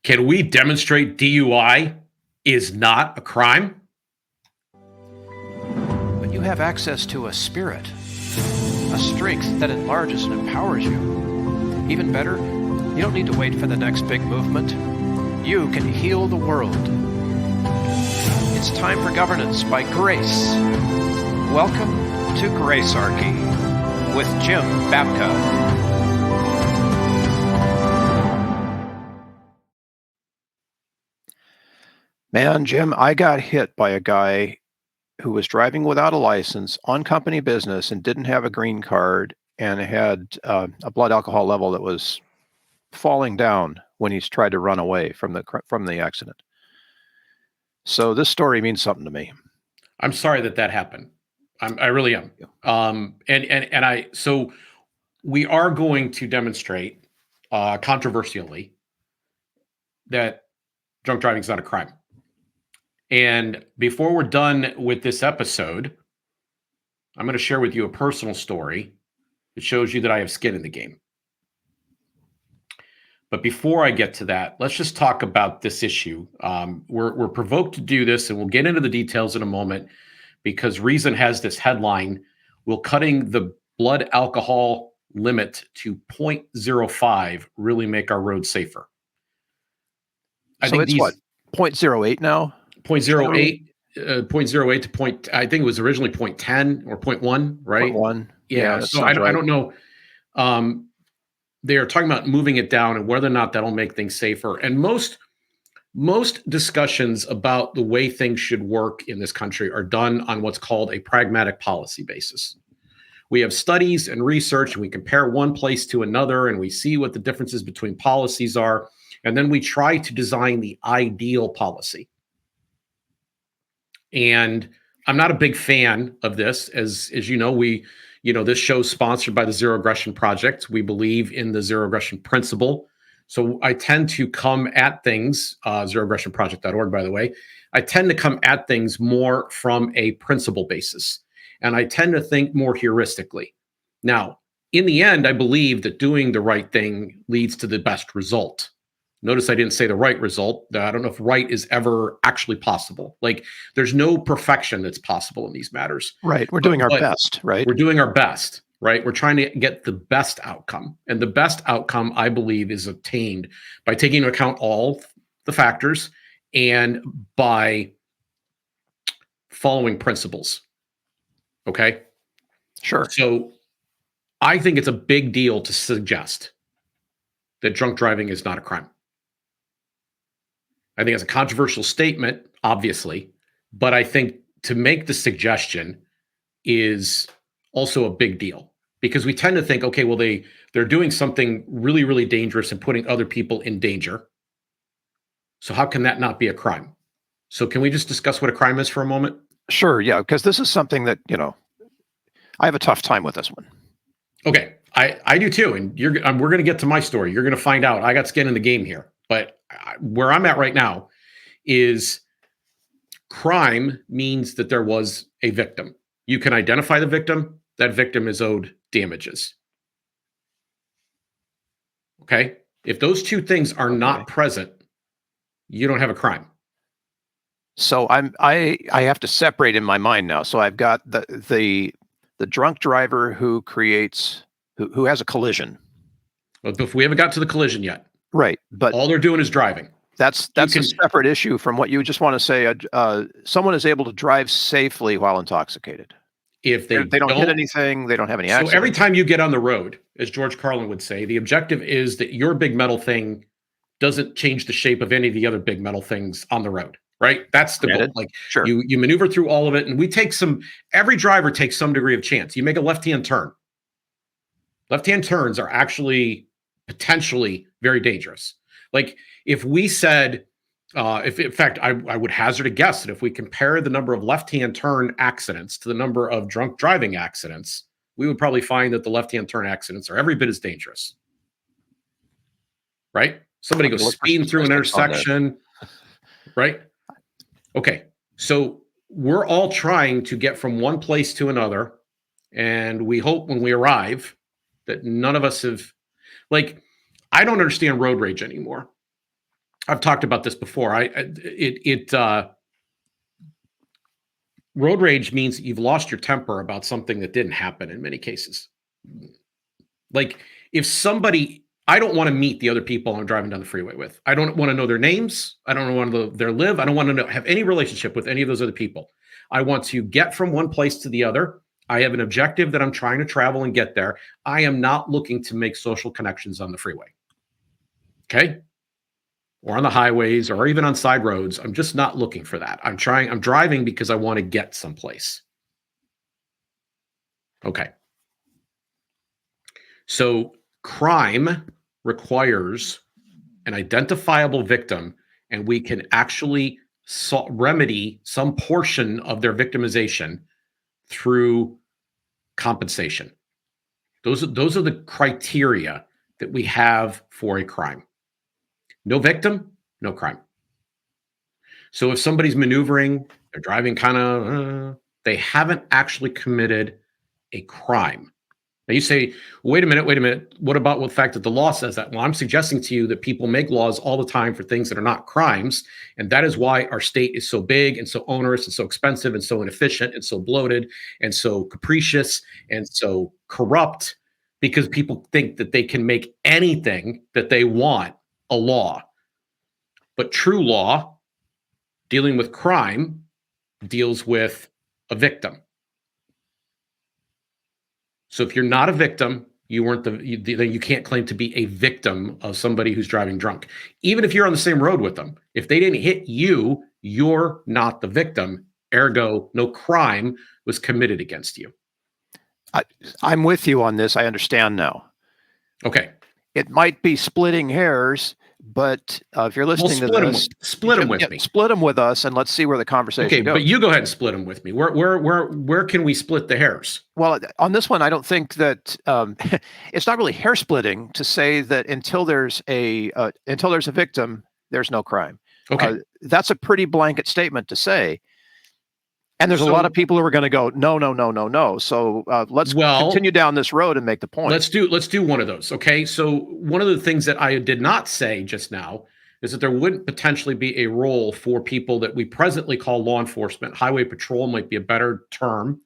Can we demonstrate DUI is not a crime? But you have access to a spirit, a strength that enlarges and empowers you. Even better, you don't need to wait for the next big movement. You can heal the world. It's time for governance by grace. Welcome to Gracearchy with Jim Babka. Man, Jim, I got hit by a guy who was driving without a license on company business and didn't have a green card and had a blood alcohol level that was falling down when he's tried to run away from the accident. So this story means something to me. I'm sorry that happened. I really am. So we are going to demonstrate controversially that drunk driving is not a crime. And before we're done with this episode, I'm going to share with you a personal story that shows you that I have skin in the game. But before I get to that, let's just talk about this issue. We're provoked to do this, and we'll get into the details in a moment, because Reason has this headline: will cutting the blood alcohol limit to 0.05 really make our roads safer? I think it's what, 0.08 now? 0.08, 0.08 to point. I think it was originally 0.10 or 0.1, right? 0.1. Yeah. So I don't know. They are talking about moving it down and whether or not that'll make things safer. And most discussions about the way things should work in this country are done on what's called a pragmatic policy basis. We have studies and research, and we compare one place to another, and we see what the differences between policies are. And then we try to design the ideal policy. And I'm not a big fan of this. As you know, this show's sponsored by the Zero Aggression Project. We believe in the zero aggression principle. So I tend to come at things, zeroaggressionproject.org, by the way. I tend to come at things more from a principle basis. And I tend to think more heuristically. Now, in the end, I believe that doing the right thing leads to the best result. Notice I didn't say the right result. I don't know if right is ever actually possible. Like, there's no perfection that's possible in these matters. Right. We're doing our best, right? We're doing our best, right? We're trying to get the best outcome. And the best outcome, I believe, is obtained by taking into account all the factors and by following principles. Okay? Sure. So I think it's a big deal to suggest that drunk driving is not a crime. I think it's a controversial statement, obviously, but I think to make the suggestion is also a big deal, because we tend to think, okay, well, they're doing something really, really dangerous and putting other people in danger. So how can that not be a crime? So can we just discuss what a crime is for a moment? Sure, yeah, because this is something that, I have a tough time with this one. Okay, I do too, and we're going to get to my story. You're going to find out. I got skin in the game here, but where I'm at right now is crime means that there was a victim. You can identify the victim. That victim is owed damages. Okay, if those two things are not present, you don't have a crime. So I have to separate in my mind now. So I've got the drunk driver who has a collision. But we haven't got to the collision yet. Right. But all they're doing is driving. That's a separate issue from what you just want to say. Someone is able to drive safely while intoxicated. If they don't hit anything, they don't have any accidents. So every time you get on the road, as George Carlin would say, the objective is that your big metal thing doesn't change the shape of any of the other big metal things on the road. Right? That's the goal. Like, sure. You maneuver through all of it, and every driver takes some degree of chance. You make a left-hand turn. Left-hand turns are actually potentially very dangerous. Like, if we said, in fact, I would hazard a guess that if we compare the number of left-hand turn accidents to the number of drunk driving accidents, we would probably find that the left-hand turn accidents are every bit as dangerous. Right? Somebody goes speeding through an intersection, right? Okay, so we're all trying to get from one place to another, and we hope when we arrive that none of us have, I don't understand road rage anymore. I've talked about this before. Road rage means that you've lost your temper about something that didn't happen in many cases. Like if somebody, I don't want to meet the other people I'm driving down the freeway with. I don't want to know their names. I don't want to know their live. I don't want to have any relationship with any of those other people. I want to get from one place to the other. I have an objective that I'm trying to travel and get there. I am not looking to make social connections on the freeway. Okay? Or on the highways or even on side roads. I'm just not looking for that. I'm driving because I want to get someplace. Okay. So crime requires an identifiable victim, and we can actually remedy some portion of their victimization through compensation. Those are the criteria that we have for a crime. No victim, no crime. So if somebody's maneuvering, they're driving kind of, they haven't actually committed a crime. Now you say, wait a minute. What about the fact that the law says that? Well, I'm suggesting to you that people make laws all the time for things that are not crimes. And that is why our state is so big and so onerous and so expensive and so inefficient and so bloated and so capricious and so corrupt, because people think that they can make anything that they want a law. But true law, dealing with crime, deals with a victim. So if you're not a victim, you can't claim to be a victim of somebody who's driving drunk. Even if you're on the same road with them, if they didn't hit you, you're not the victim. Ergo, no crime was committed against you. I'm with you on this. I understand now. Okay. It might be splitting hairs, but if you're listening to this, split them with me. Split them with us, and let's see where the conversation goes. But you go ahead and split them with me. Where can we split the hairs? Well, on this one, I don't think that it's not really hair splitting to say that until there's a victim, there's no crime. Okay, that's a pretty blanket statement to say. And there's a lot of people who are going to go, no. So let's continue down this road and make the point. Let's do one of those. Okay. So one of the things that I did not say just now is that there wouldn't potentially be a role for people that we presently call law enforcement. Highway patrol might be a better term,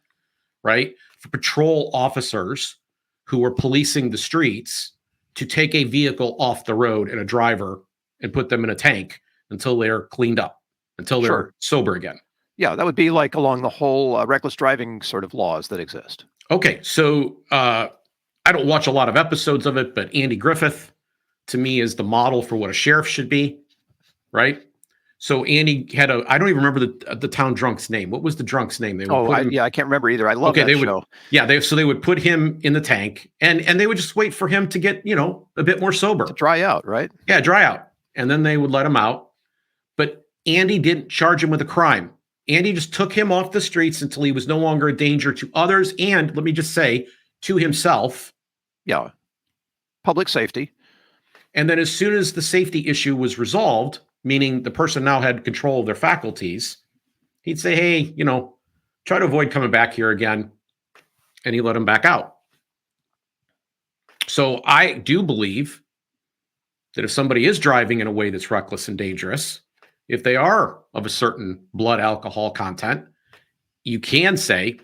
right? For patrol officers who are policing the streets to take a vehicle off the road and a driver and put them in a tank until they're cleaned up, until they're sober again. Yeah, that would be like along the whole reckless driving sort of laws that exist. Okay, so I don't watch a lot of episodes of it, but Andy Griffith, to me, is the model for what a sheriff should be, right? So Andy had I don't even remember the town drunk's name. What was the drunk's name? I can't remember either. I love that show. So they would put him in the tank, and they would just wait for him to get, a bit more sober. To dry out, right? Yeah, dry out. And then they would let him out. But Andy didn't charge him with a crime. Andy just took him off the streets until he was no longer a danger to others and, let me just say, to himself. Yeah. Public safety. And then as soon as the safety issue was resolved, meaning the person now had control of their faculties, he'd say, hey, try to avoid coming back here again. And he let him back out. So I do believe that if somebody is driving in a way that's reckless and dangerous, if they are of a certain blood alcohol content, you can say,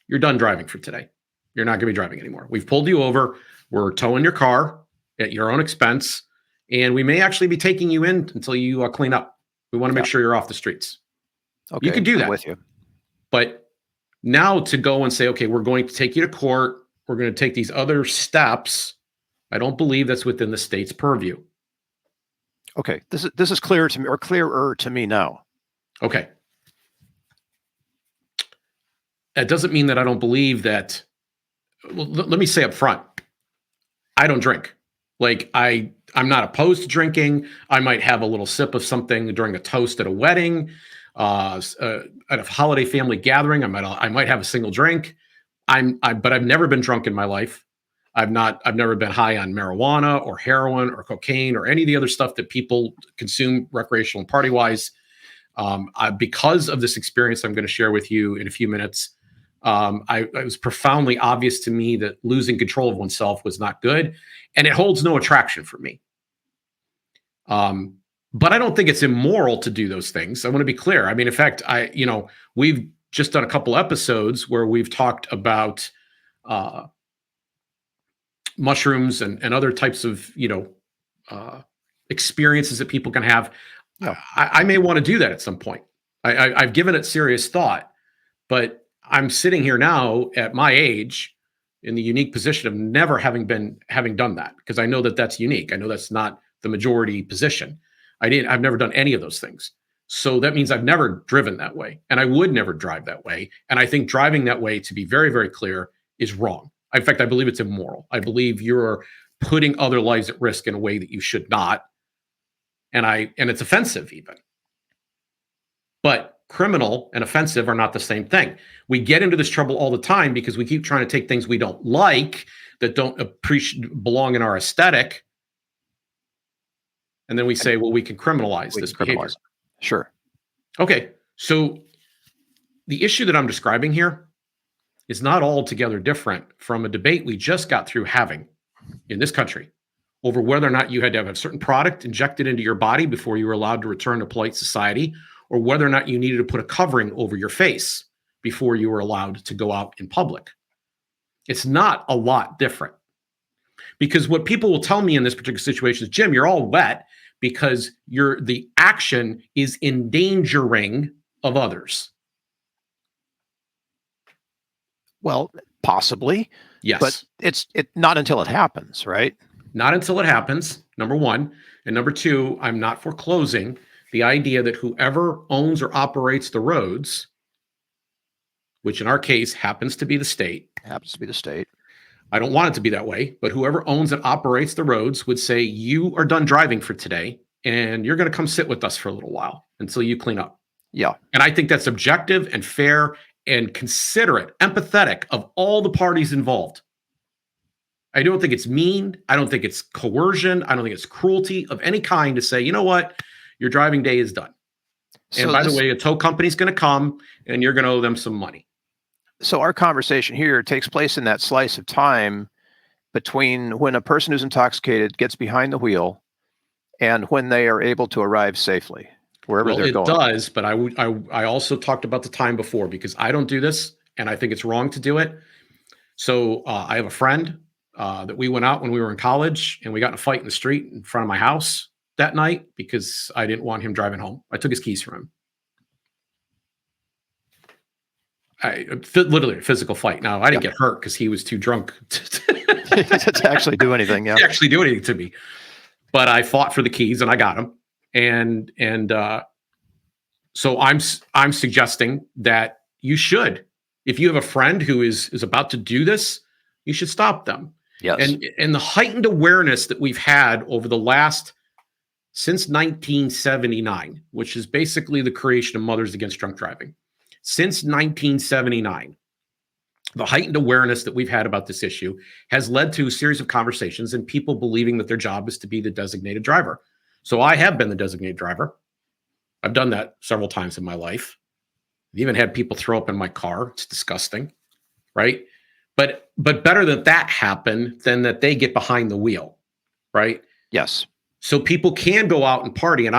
you're done driving for today. You're not going to be driving anymore. We've pulled you over. We're towing your car at your own expense. And we may actually be taking you in until you clean up. We want to make sure you're off the streets. Okay, you can do that. I'm with you. But now to go and say, okay, we're going to take you to court. We're going to take these other steps. I don't believe that's within the state's purview. Okay, this is clear to me, or clearer to me now. Okay. That doesn't mean that I don't believe that. Well, let me say up front, I don't drink. Like I'm not opposed to drinking. I might have a little sip of something during a toast at a wedding, at a holiday family gathering. I might have a single drink. But I've never been drunk in my life. I've never been high on marijuana or heroin or cocaine or any of the other stuff that people consume recreational and party wise. Because of this experience I'm going to share with you in a few minutes, it was profoundly obvious to me that losing control of oneself was not good, and it holds no attraction for me. But I don't think it's immoral to do those things. I want to be clear. I mean, in fact, we've just done a couple episodes where we've talked about mushrooms and other types of, experiences that people can have. Yeah. I may want to do that at some point. I've given it serious thought, but I'm sitting here now at my age in the unique position of never having done that, because I know that that's unique. I know that's not the majority position. I've never done any of those things. So that means I've never driven that way, and I would never drive that way. And I think driving that way, to be very, very clear, is wrong. In fact, I believe it's immoral. I believe you're putting other lives at risk in a way that you should not. And it's offensive even. But criminal and offensive are not the same thing. We get into this trouble all the time because we keep trying to take things we don't like, that don't belong in our aesthetic, and then we say, well, we can criminalize this behavior. Sure. Okay, so the issue that I'm describing here is not altogether different from a debate we just got through having in this country over whether or not you had to have a certain product injected into your body before you were allowed to return to polite society, or whether or not you needed to put a covering over your face before you were allowed to go out in public. It's not a lot different. Because what people will tell me in this particular situation is, Jim, you're all wet because the action is endangering of others. Well, possibly. Yes. But it's not until it happens, right? Not until it happens, number one. And number two, I'm not foreclosing the idea that whoever owns or operates the roads, which in our case happens to be the state. Happens to be the state. I don't want it to be that way, but whoever owns and operates the roads would say, you are done driving for today, and you're going to come sit with us for a little while until you clean up. Yeah. And I think that's objective and fair and considerate, empathetic of all the parties involved. I don't think it's mean. I don't think it's coercion. I don't think it's cruelty of any kind to say, you know what, your driving day is done. So and by the way, a tow company's going to come and you're going to owe them some money. So our conversation here takes place in that slice of time between when a person who's intoxicated gets behind the wheel and when they are able to arrive safely wherever they're going. It does, but I also talked about the time before, because I don't do this and I think it's wrong to do it. So I have a friend that we went out when we were in college, and we got in a fight in the street in front of my house that night because I didn't want him driving home. I took his keys from him. Literally a physical fight. Now, I didn't get hurt because he was too drunk to actually do anything. Yeah, to actually do anything to me. But I fought for the keys and I got them. And so I'm suggesting that you should, if you have a friend who is about to do this, you should stop them. Yes. And the heightened awareness that we've had over the since 1979, which is basically the creation of Mothers Against Drunk Driving. Since 1979, the heightened awareness that we've had about this issue has led to a series of conversations and people believing that their job is to be the designated driver. So I have been the designated driver. I've done that several times in my life. I've even had people throw up in my car. It's disgusting, right? But better that happen than that they get behind the wheel, right? Yes. So people can go out and party, and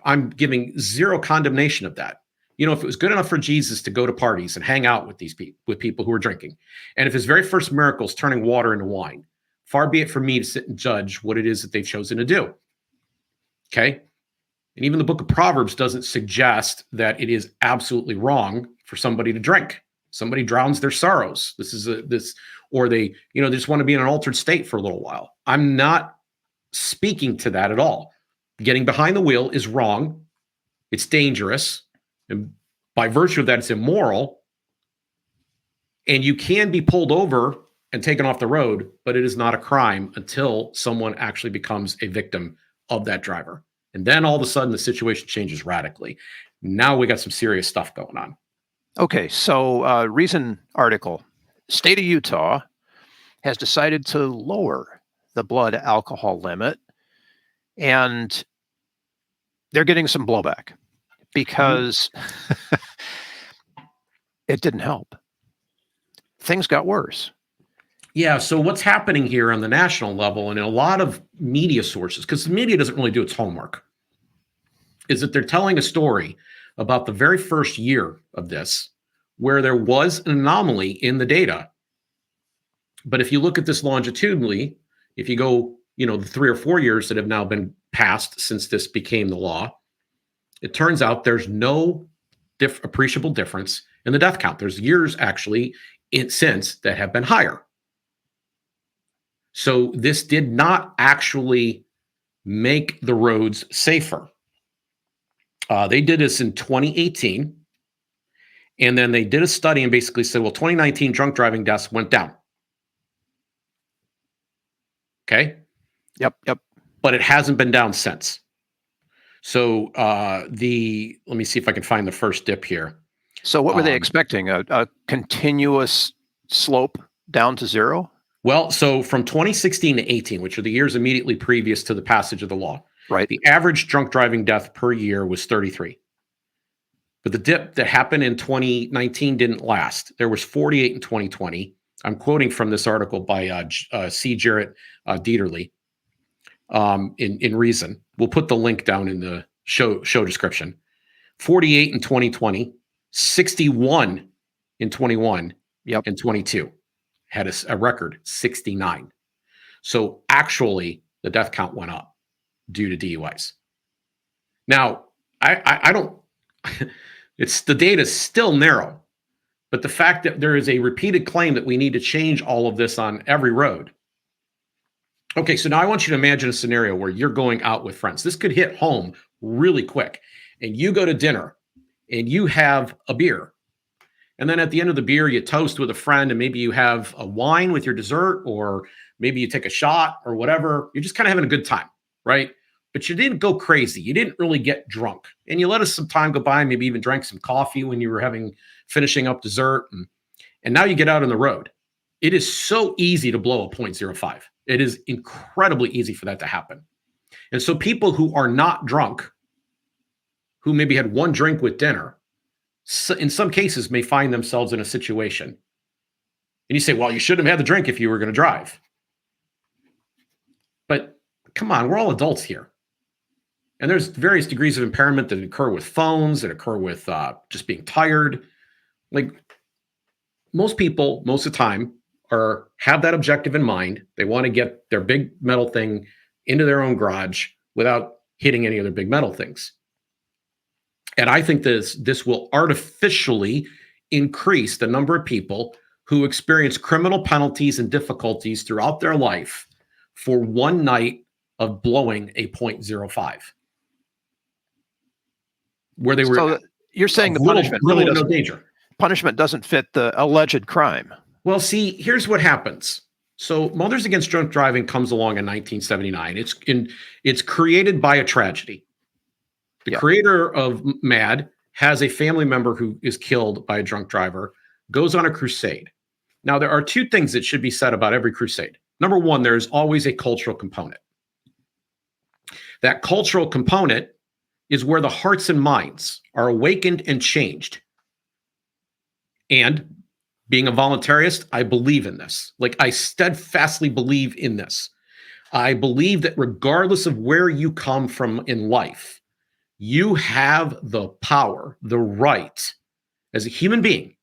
I'm giving zero condemnation of that. You know, if it was good enough for Jesus to go to parties and hang out with people who are drinking, and if his very first miracle is turning water into wine, far be it for me to sit and judge what it is that they've chosen to do. Okay? And even the book of Proverbs doesn't suggest that it is absolutely wrong for somebody to drink. Somebody drowns their sorrows. Or they just want to be in an altered state for a little while. I'm not speaking to that at all. Getting behind the wheel is wrong. It's dangerous. And by virtue of that, it's immoral. And you can be pulled over and taken off the road, but it is not a crime until someone actually becomes a victim of that driver. And then all of a sudden the situation changes radically. Now we got some serious stuff going on. Okay, so recent article, state of Utah has decided to lower the blood alcohol limit, and they're getting some blowback because it didn't help. Things got worse. Yeah, so what's happening here on the national level and in a lot of media sources, because the media doesn't really do its homework. is that they're telling a story about the very first year of this, where there was an anomaly in the data. But if you look at this longitudinally, if you go, the 3 or 4 years that have now been passed since this became the law, it turns out there's no appreciable difference in the death count. There's years actually since that have been higher. So this did not actually make the roads safer. They did this in 2018. And then they did a study and basically said, well, 2019 drunk driving deaths went down. Okay. Yep. But it hasn't been down since. So let me see if I can find the first dip here. So what were they expecting? A continuous slope down to zero? Well, so from 2016 to 18, which are the years immediately previous to the passage of the law, right? The average drunk driving death per year was 33. But the dip that happened in 2019 didn't last. There was 48 in 2020. I'm quoting from this article by C. Jarrett Dieterle in Reason. We'll put the link down in the show description. 48 in 2020, 61 in 21, and 22. Had a record 69. So actually, the death count went up due to DUIs. Now, I don't... the data is still narrow, but the fact that there is a repeated claim that we need to change all of this on every road. Okay, so now I want you to imagine a scenario where you're going out with friends. This could hit home really quick, and you go to dinner and you have a beer. And then at the end of the beer, you toast with a friend, and maybe you have a wine with your dessert, or maybe you take a shot or whatever. You're just kind of having a good time, right? But you didn't go crazy. You didn't really get drunk. And you let us some time go by, maybe even drank some coffee when you were finishing up dessert. And now you get out on the road. It is so easy to blow a 0.05. It is incredibly easy for that to happen. And so people who are not drunk, who maybe had one drink with dinner, in some cases may find themselves in a situation. And you say, well, you shouldn't have had the drink if you were going to drive. But come on, we're all adults here. And there's various degrees of impairment that occur with phones, that occur with just being tired. Like most people, most of the time, have that objective in mind. They want to get their big metal thing into their own garage without hitting any other big metal things. And I think this will artificially increase the number of people who experience criminal penalties and difficulties throughout their life for one night of blowing a 0.05. Where they were. So you're saying the punishment really doesn't, no danger. Punishment doesn't fit the alleged crime. Well, see, here's what happens. So Mothers Against Drunk Driving comes along in 1979. It's created by a tragedy. The creator of M.A.D. has a family member who is killed by a drunk driver, goes on a crusade. Now, there are two things that should be said about every crusade. Number one, there's always a cultural component. That cultural component is where the hearts and minds are awakened and changed. And being a voluntarist, I believe in this. Like, I steadfastly believe in this. I believe that regardless of where you come from in life, you have the power, the right, as a human being,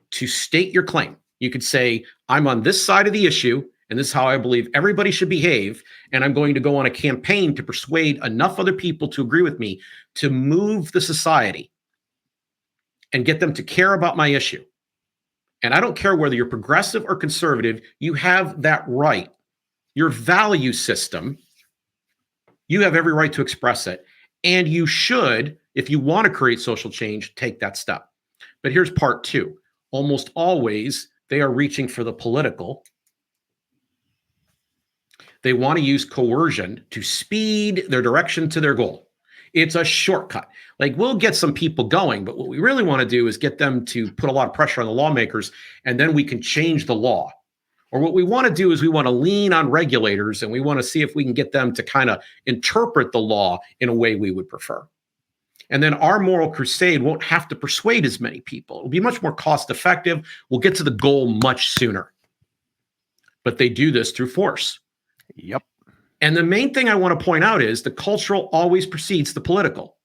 to state your claim. You could say, I'm on this side of the issue, and this is how I believe everybody should behave, and I'm going to go on a campaign to persuade enough other people to agree with me to move the society and get them to care about my issue. And I don't care whether you're progressive or conservative, you have that right. Your value system, you have every right to express it. And you should, if you want to create social change, take that step. But here's part two. Almost always, they are reaching for the political. They want to use coercion to speed their direction to their goal. It's a shortcut. Like, we'll get some people going, but what we really want to do is get them to put a lot of pressure on the lawmakers, and then we can change the law. Or what we want to do is we want to lean on regulators, and we want to see if we can get them to kind of interpret the law in a way we would prefer. And then our moral crusade won't have to persuade as many people. It'll be much more cost effective. We'll get to the goal much sooner. But they do this through force. Yep. And the main thing I want to point out is the cultural always precedes the political.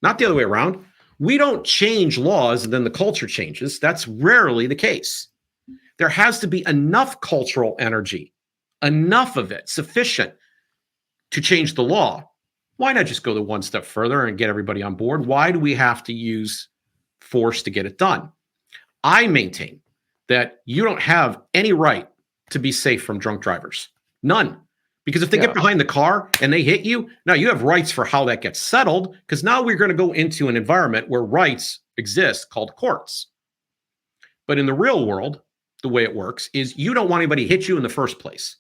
not the other way around. We don't change laws and then the culture changes. That's rarely the case. There has to be enough cultural energy, enough of it, sufficient to change the law. Why not just go the one step further and get everybody on board? Why do we have to use force to get it done? I maintain that you don't have any right to be safe from drunk drivers. None. Because if they get behind the car and they hit you, now you have rights for how that gets settled, because now we're going to go into an environment where rights exist called courts. But in the real world, the way it works is you don't want anybody to hit you in the first place.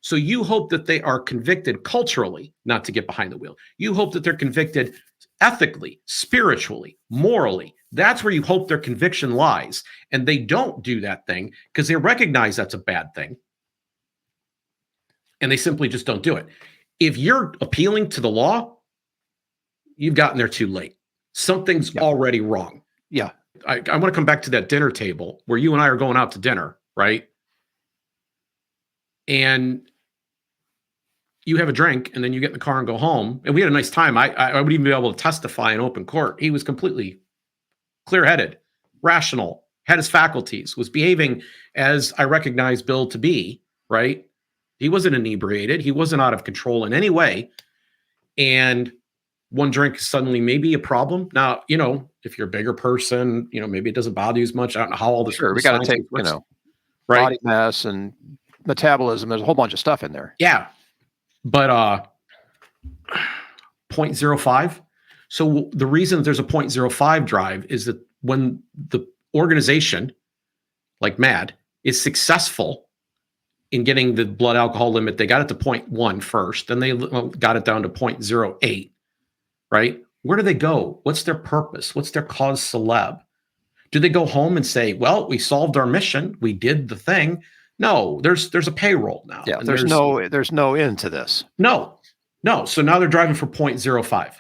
So you hope that they are convicted culturally not to get behind the wheel. You hope that they're convicted ethically, spiritually, morally. That's where you hope their conviction lies. And they don't do that thing because they recognize that's a bad thing. And they simply just don't do it. If you're appealing to the law, you've gotten there too late. Something's already wrong. Yeah. I want to come back to that dinner table where you and I are going out to dinner, right? And you have a drink and then you get in the car and go home. And we had a nice time. I would even be able to testify in open court. He was completely clear-headed, rational, had his faculties, was behaving as I recognize Bill to be, right? He wasn't inebriated. He wasn't out of control in any way. And one drink is suddenly maybe a problem. Now, if you're a bigger person, maybe it doesn't bother you as much. I don't know how all this Sure, we got to take, right? body mass and metabolism. There's a whole bunch of stuff in there. Yeah. But 0.05. So the reason there's a 0.05 drive is that when the organization like M.A.D. is successful in getting the blood alcohol limit, they got it to 0.1 first, then they got it down to 0.08, right? Where do they go? What's their purpose? What's their cause celeb? Do they go home and say, well, we solved our mission, we did the thing? No, there's a payroll now. Yeah, there's no end to this. No. So now they're driving for 0.05.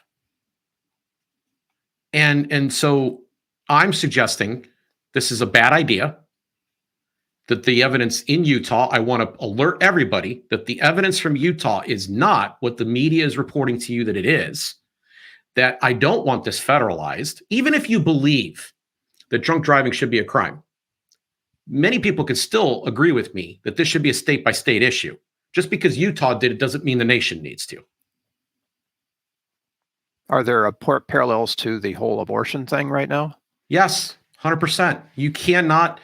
And so I'm suggesting this is a bad idea, that the evidence in Utah, I want to alert everybody that the evidence from Utah is not what the media is reporting to you that it is, that I don't want this federalized, even if you believe that drunk driving should be a crime. Many people could still agree with me that this should be a state-by-state issue. Just because Utah did it doesn't mean the nation needs to. Are there parallels to the whole abortion thing right now? Yes, 100%. You cannot.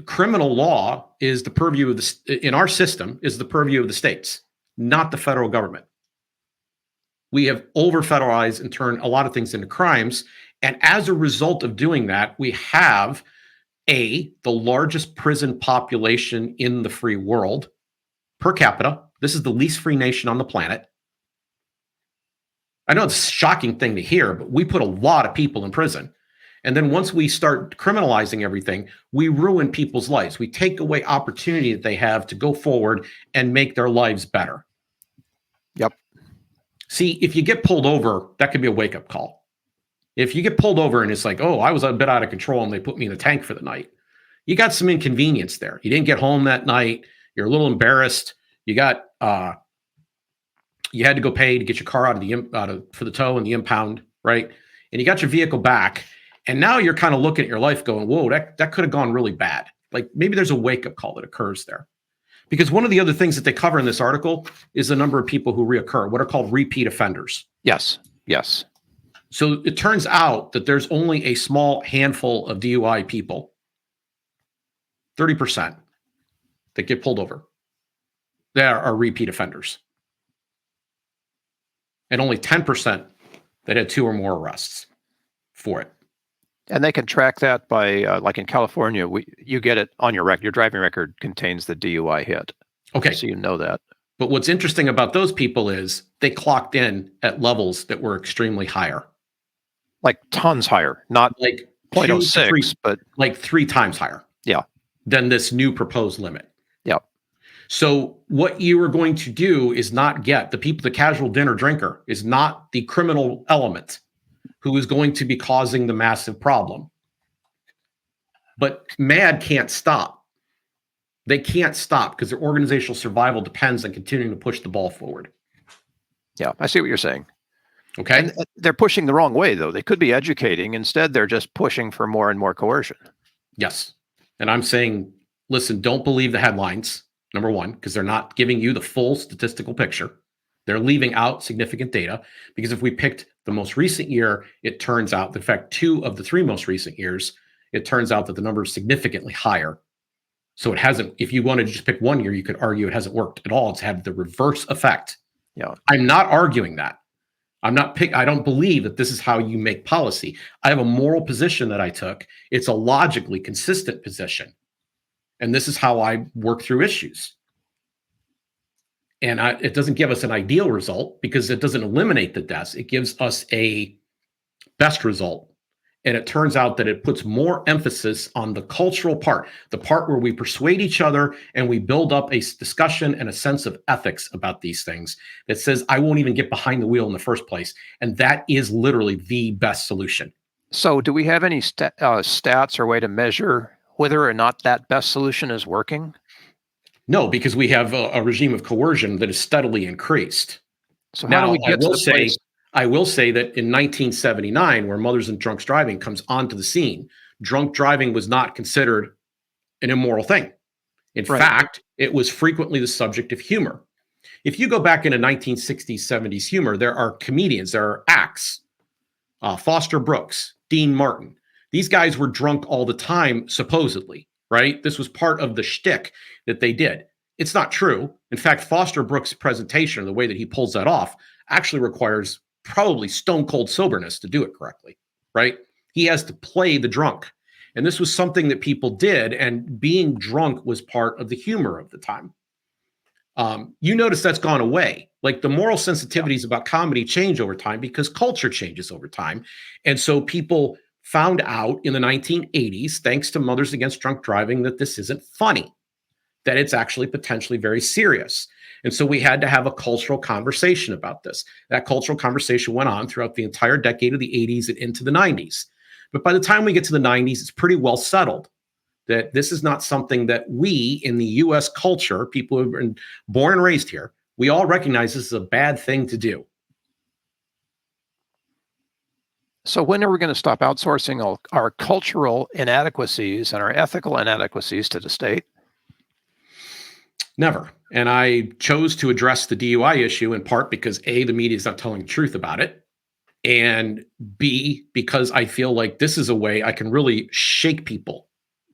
Criminal law is the purview of in our system is the purview of the states, not the federal government. We have over-federalized and turned a lot of things into crimes. And as a result of doing that, we have the largest prison population in the free world per capita. This is the least free nation on the planet. I know it's a shocking thing to hear, but we put a lot of people in prison. And then once we start criminalizing everything, we ruin people's lives. We take away opportunity that they have to go forward and make their lives better. Yep. See, if you get pulled over, that could be a wake-up call. If you get pulled over and it's like, oh, I was a bit out of control and they put me in the tank for the night, you got some inconvenience there. You didn't get home that night. You're a little embarrassed. You got you had to go pay to get your car for the tow and the impound, right? And you got your vehicle back. And now you're kind of looking at your life going, whoa, that could have gone really bad. Like maybe there's a wake-up call that occurs there. Because one of the other things that they cover in this article is the number of people who reoccur, what are called repeat offenders. Yes. So it turns out that there's only a small handful of DUI people, 30%, that get pulled over. They are repeat offenders. And only 10% that had 2 or more arrests for it. And they can track that by, like in California, you get it on your record. Your driving record contains the DUI hit. Okay. So you know that. But what's interesting about those people is they clocked in at levels that were extremely higher. Like tons higher, not like 0.06, but like 3 times higher. Yeah. Than this new proposed limit. Yeah. So what you are going to do is not get the casual dinner drinker is not the criminal element who is going to be causing the massive problem. But M.A.D. can't stop. They can't stop because their organizational survival depends on continuing to push the ball forward. Yeah, I see what you're saying. Okay. And they're pushing the wrong way, though. They could be educating. Instead, they're just pushing for more and more coercion. Yes. And I'm saying, listen, don't believe the headlines, number one, because they're not giving you the full statistical picture. They're leaving out significant data because if we picked the most recent year, it turns out, in fact, 2 of the 3 most recent years, it turns out that the number is significantly higher. So it hasn't, if you wanted to just pick one year, you could argue it hasn't worked at all. It's had the reverse effect. Yeah. I'm not arguing that. I don't believe that this is how you make policy. I have a moral position that I took. It's a logically consistent position. And this is how I work through issues. And it doesn't give us an ideal result because it doesn't eliminate the deaths. It gives us a best result. And it turns out that it puts more emphasis on the cultural part, the part where we persuade each other and we build up a discussion and a sense of ethics about these things that says, I won't even get behind the wheel in the first place. And that is literally the best solution. So do we have any stats or way to measure whether or not that best solution is working? No, because we have a regime of coercion that has steadily increased. So how do we get to the place? I will say that in 1979, where Mothers and Drunks Driving comes onto the scene, drunk driving was not considered an immoral thing. In fact, it was frequently the subject of humor. If you go back into 1960s, 70s humor, there are comedians, there are acts, Foster Brooks, Dean Martin. These guys were drunk all the time, supposedly, right? This was part of the shtick that they did. It's not true. In fact, Foster Brooks' presentation, the way that he pulls that off, actually requires probably stone cold soberness to do it correctly, right? He has to play the drunk. And this was something that people did, and being drunk was part of the humor of the time. You notice that's gone away. Like the moral sensitivities about comedy change over time because culture changes over time. And so people found out in the 1980s, thanks to Mothers Against Drunk Driving, that this isn't funny, that it's actually potentially very serious. And so we had to have a cultural conversation about this. That cultural conversation went on throughout the entire decade of the 80s and into the 90s. But by the time we get to the 90s, it's pretty well settled that this is not something that we in the US culture, people who have been born and raised here, we all recognize this is a bad thing to do. So when are we going to stop outsourcing our cultural inadequacies and our ethical inadequacies to the state? Never. And I chose to address the DUI issue in part because A, the media is not telling the truth about it. And B, because I feel like this is a way I can really shake people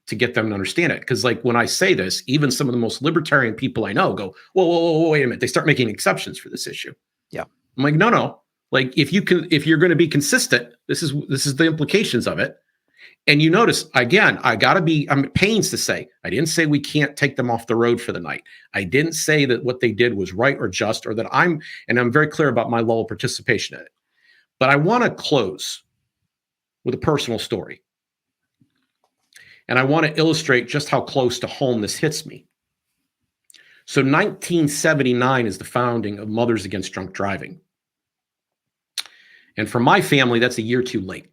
to get them to understand it. Because like when I say this, even some of the most libertarian people I know go, whoa, wait a minute. They start making exceptions for this issue. Yeah. I'm like, no. Like if you're going to be consistent, this is the implications of it. And you notice, again, I'm at pains to say, I didn't say we can't take them off the road for the night. I didn't say that what they did was right or just, or that I'm very clear about my level of participation in it. But I want to close with a personal story. And I want to illustrate just how close to home this hits me. So 1979 is the founding of Mothers Against Drunk Driving. And for my family, that's a year too late.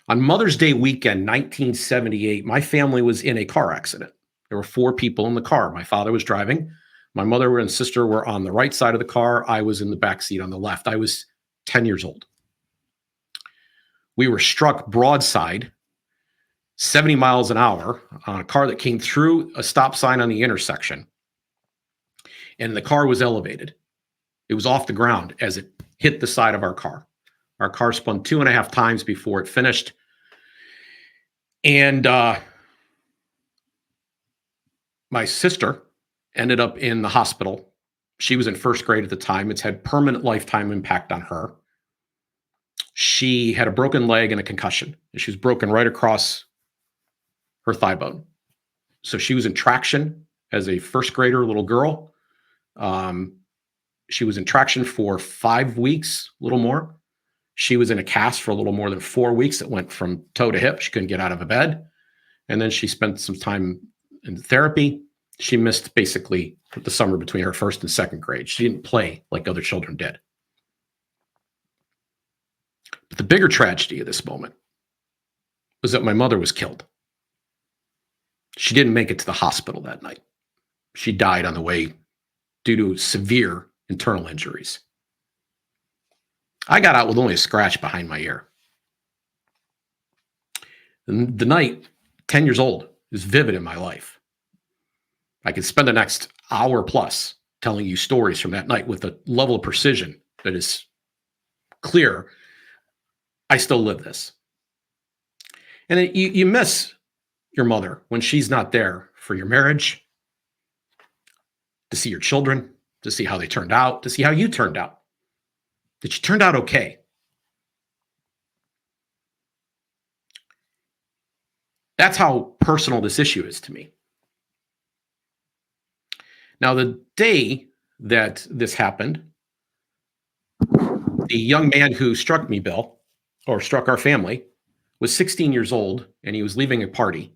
On Mother's Day weekend, 1978, my family was in a car accident. There were 4 people in the car. My father was driving. My mother and sister were on the right side of the car. I was in the back seat on the left. I was 10 years old. We were struck broadside, 70 miles an hour, on a car that came through a stop sign on the intersection. And the car was elevated. It was off the ground as it hit the side of our car. Our car spun 2.5 times before it finished. And my sister ended up in the hospital. She was in first grade at the time. It's had permanent lifetime impact on her. She had a broken leg and a concussion. And she was broken right across her thigh bone. So she was in traction as a first grader little girl. She was in traction for 5 weeks, a little more. She was in a cast for a little more than 4 weeks. It went from toe to hip. She couldn't get out of a bed. And then she spent some time in therapy. She missed basically the summer between her first and second grade. She didn't play like other children did. But the bigger tragedy of this moment was that my mother was killed. She didn't make it to the hospital that night. She died on the way due to severe internal injuries. I got out with only a scratch behind my ear. And the night, 10 years old, is vivid in my life. I could spend the next hour plus telling you stories from that night with a level of precision that is clear. I still live this. And you miss your mother when she's not there for your marriage, to see your children, to see how they turned out, to see how you turned out, that you turned out okay. That's how personal this issue is to me. Now, the day that this happened, the young man who struck me, Bill, or struck our family, was 16 years old, and he was leaving a party.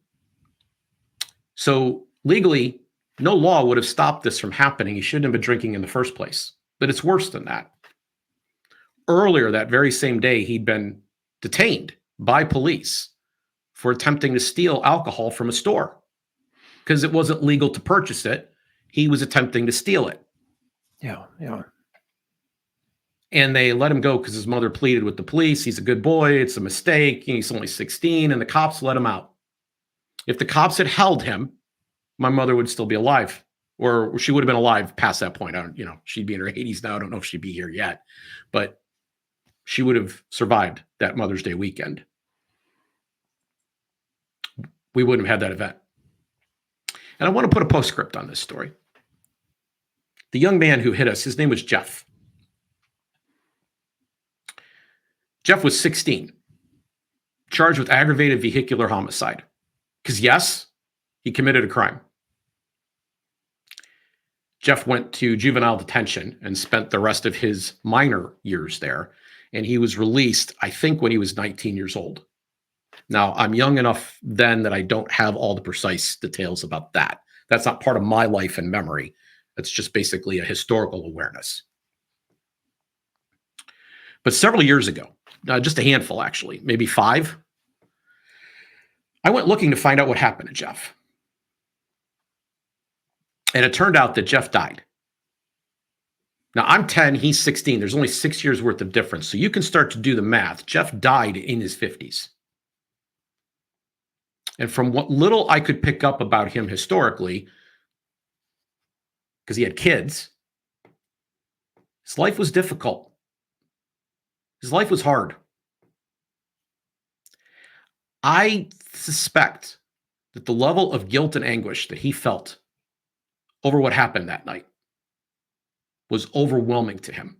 So legally, no law would have stopped this from happening. He shouldn't have been drinking in the first place. But it's worse than that. Earlier that very same day, he'd been detained by police for attempting to steal alcohol from a store because it wasn't legal to purchase it. He was attempting to steal it. Yeah. And they let him go because his mother pleaded with the police. He's a good boy. It's a mistake. He's only 16. And the cops let him out. If the cops had held him, my mother would still be alive, or she would have been alive past that point. She'd be in her 80s now. I don't know if she'd be here yet, but she would have survived that Mother's Day weekend. We wouldn't have had that event. And I want to put a postscript on this story. The young man who hit us, his name was Jeff. Jeff was 16, charged with aggravated vehicular homicide. Because yes, he committed a crime. Jeff went to juvenile detention and spent the rest of his minor years there. And he was released, I think, when he was 19 years old. Now, I'm young enough then that I don't have all the precise details about that. That's not part of my life and memory. That's just basically a historical awareness. But several years ago, just a handful actually, maybe 5, I went looking to find out what happened to Jeff. And it turned out that Jeff died. Now, I'm 10, he's 16. There's only 6 years worth of difference. So you can start to do the math. Jeff died in his 50s. And from what little I could pick up about him historically, because he had kids, his life was difficult. His life was hard. I suspect that the level of guilt and anguish that he felt over what happened that night was overwhelming to him.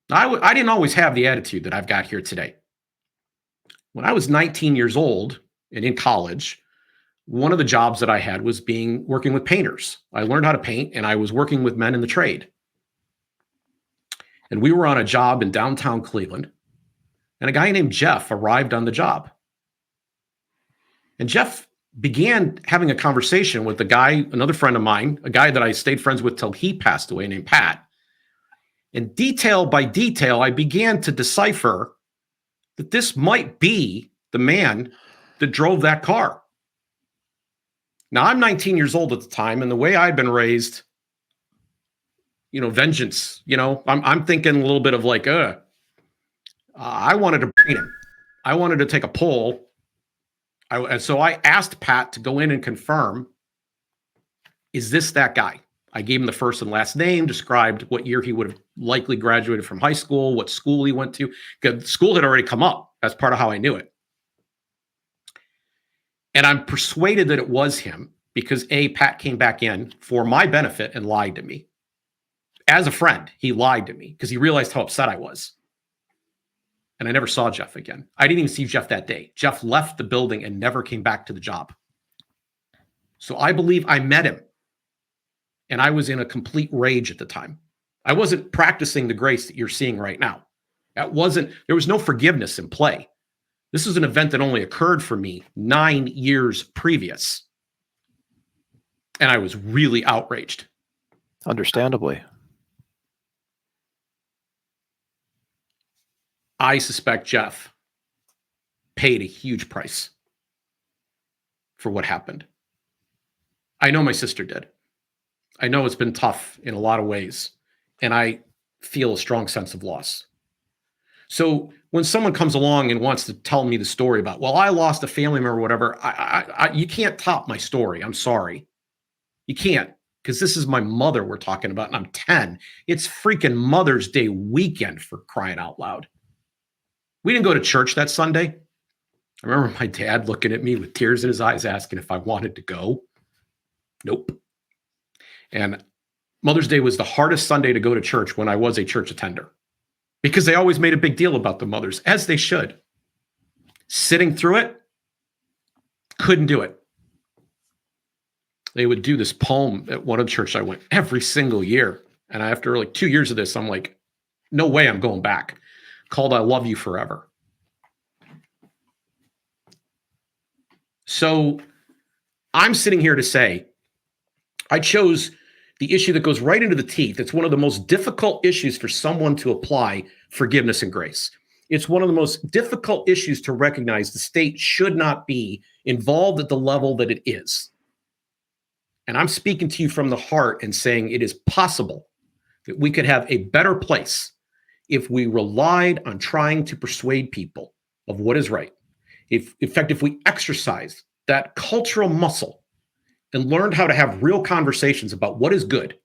Now, I didn't always have the attitude that I've got here today. When I was 19 years old and in college, one of the jobs that I had was working with painters. I learned how to paint, and I was working with men in the trade. And we were on a job in downtown Cleveland, and a guy named Jeff arrived on the job. And Jeff began having a conversation with a guy, another friend of mine, a guy that I stayed friends with till he passed away, named Pat. And detail by detail, I began to decipher that this might be the man that drove that car. Now, I'm 19 years old at the time, and the way I'd been raised, vengeance, I'm thinking a little bit of like, I wanted to beat him. I wanted to take a poll. And so I asked Pat to go in and confirm, is this that guy? I gave him the first and last name, described what year he would have likely graduated from high school, what school he went to. Because school had already come up. That's part of how I knew it. And I'm persuaded that it was him because Pat came back in for my benefit and lied to me. As a friend, he lied to me because he realized how upset I was. And I never saw Jeff again. I didn't even see Jeff that day. Jeff left the building and never came back to the job. So I believe I met him. And I was in a complete rage at the time. I wasn't practicing the grace that you're seeing right now. There was no forgiveness in play. This is an event that only occurred for me 9 years previous. And I was really outraged. Understandably. I suspect Jeff paid a huge price for what happened. I know my sister did. I know it's been tough in a lot of ways. And I feel a strong sense of loss. So when someone comes along and wants to tell me the story about, well, I lost a family member or whatever, you can't top my story. I'm sorry. You can't, because this is my mother we're talking about, and I'm 10. It's freaking Mother's Day weekend, for crying out loud. We didn't go to church that Sunday. I remember my dad looking at me with tears in his eyes asking if I wanted to go. Nope. And Mother's Day was the hardest Sunday to go to church when I was a church attender, because they always made a big deal about the mothers, as they should. Sitting through it, couldn't do it. They would do this poem at one of the church I went every single year. And after like 2 years of this, I'm like, no way I'm going back. Called I Love You Forever. So I'm sitting here to say, I chose the issue that goes right into the teeth. It's one of the most difficult issues for someone to apply forgiveness and grace. It's one of the most difficult issues to recognize the state should not be involved at the level that it is. And I'm speaking to you from the heart and saying it is possible that we could have a better place if we relied on trying to persuade people of what is right. In fact, if we exercised that cultural muscle and learned how to have real conversations about what is good,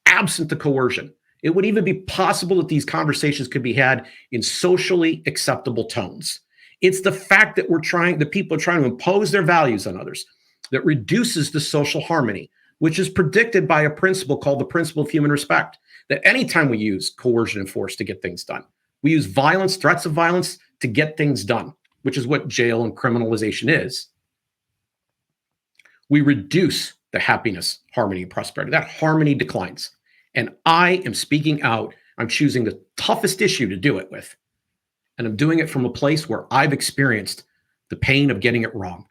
absent the coercion, it would even be possible that these conversations could be had in socially acceptable tones. It's the fact that people are trying to impose their values on others that reduces the social harmony, which is predicted by a principle called the principle of human respect, that anytime we use coercion and force to get things done, we use violence, threats of violence to get things done, which is what jail and criminalization is. We reduce the happiness, harmony, and prosperity. That harmony declines. And I am speaking out. I'm choosing the toughest issue to do it with. And I'm doing it from a place where I've experienced the pain of getting it wrong.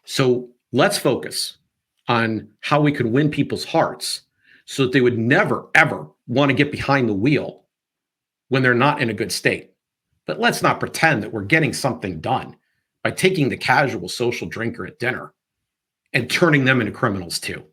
So let's focus on how we can win people's hearts so that they would never, ever want to get behind the wheel when they're not in a good state. But let's not pretend that we're getting something done by taking the casual social drinker at dinner and turning them into criminals too.